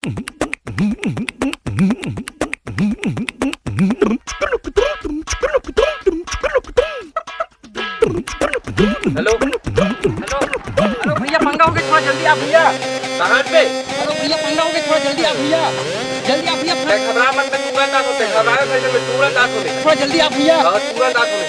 Hello hello hello भैया, पंगा हो गया, थोड़ा जल्दी आ भैया। कहाँ पे? हेलो भैया, पंगा हो गया, थोड़ा जल्दी आ भैया, जल्दी आ भैया। घबरा मत, मैं तुरंत आता हूँ। घबरा कैसे? मैं तुरंत आता हूँ, थोड़ा जल्दी आ भैया। तुरंत आता हूँ।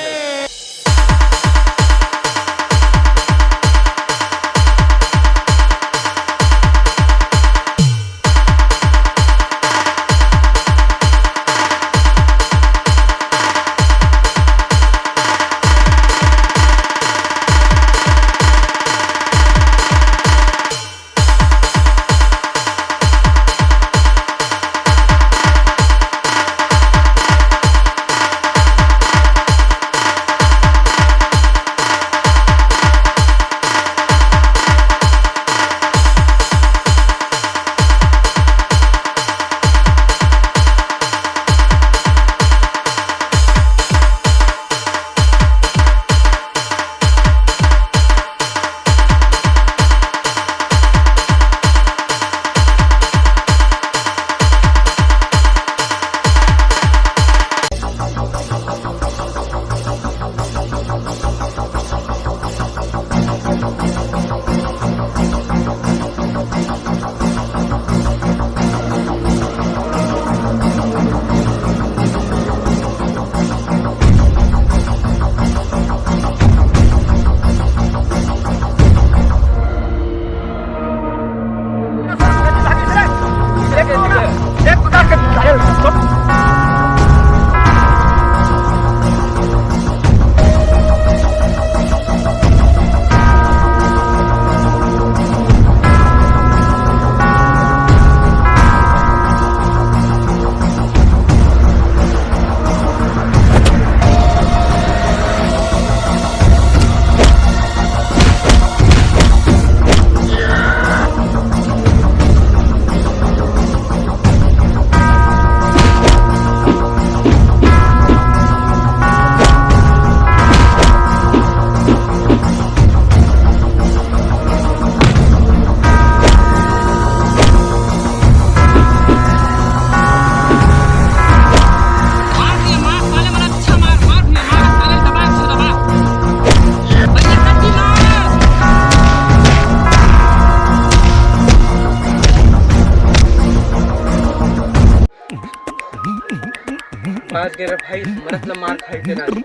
भाज गए भाई, मतलब मार खाई थे राजू।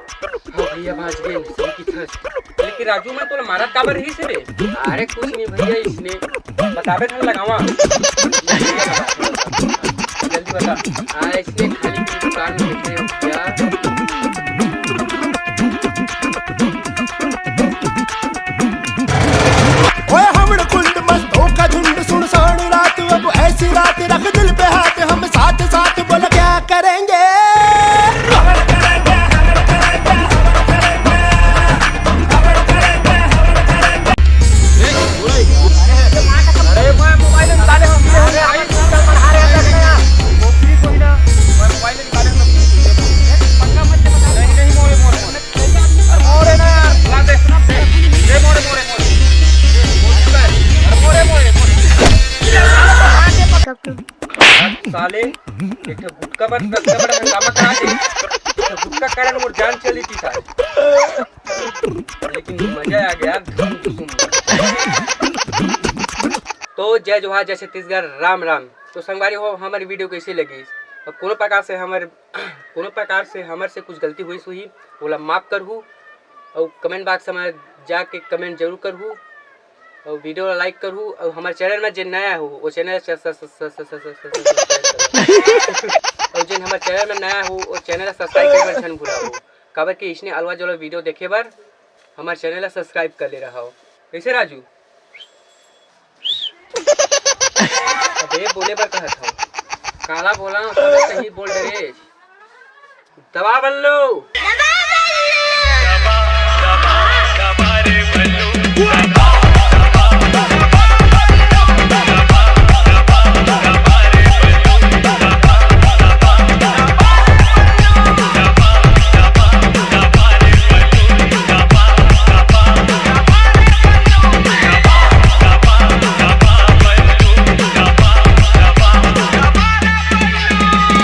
हाँ भैया भाज गए, सही की थस। लेकिन राजू मैं तो मारा काबर ही से रे। अरे कुछ नहीं भैया, इसने बतावे था लगावा। जल्दी बता। इसने खाली की दुकान में बैठे हो क्या? ओए हमड़ कुंड मस्तों का झुंड, सुनसान रात अब ऐसी रात, रख दिल पे हाथ हम साथ साथ, बोल क्या करेंगे? साले एक गुटका पर हंगामा करा दे, गुटका कारण मोर जान चली थी साले। लेकिन मजा आ गया। तो जय जोहार, जय छत्तीसगढ़, राम राम। तो संगवारी हो, हमारी वीडियो कैसी लगी? और कोनो प्रकार से हमारे से कुछ गलती हुई सुही बोला माफ करहूँ। और कमेंट बॉक्स में जाके कमेंट जरूर करहूँ, और वीडियो लाइक करूँ। और हमारे चैनल में जो नया हो वो चैनल और जो हमारे चैनल में नया हो वो चैनल सब्सक्राइब कर छन भूला हो। काबर कि इसने अलवा जलो वीडियो देखे बार हमारे चैनल सब्सक्राइब कर ले रहा हो। कैसे राजू? अबे बोले बार कहा था काला बोला, सही बोल डरे। दबा बल्लो।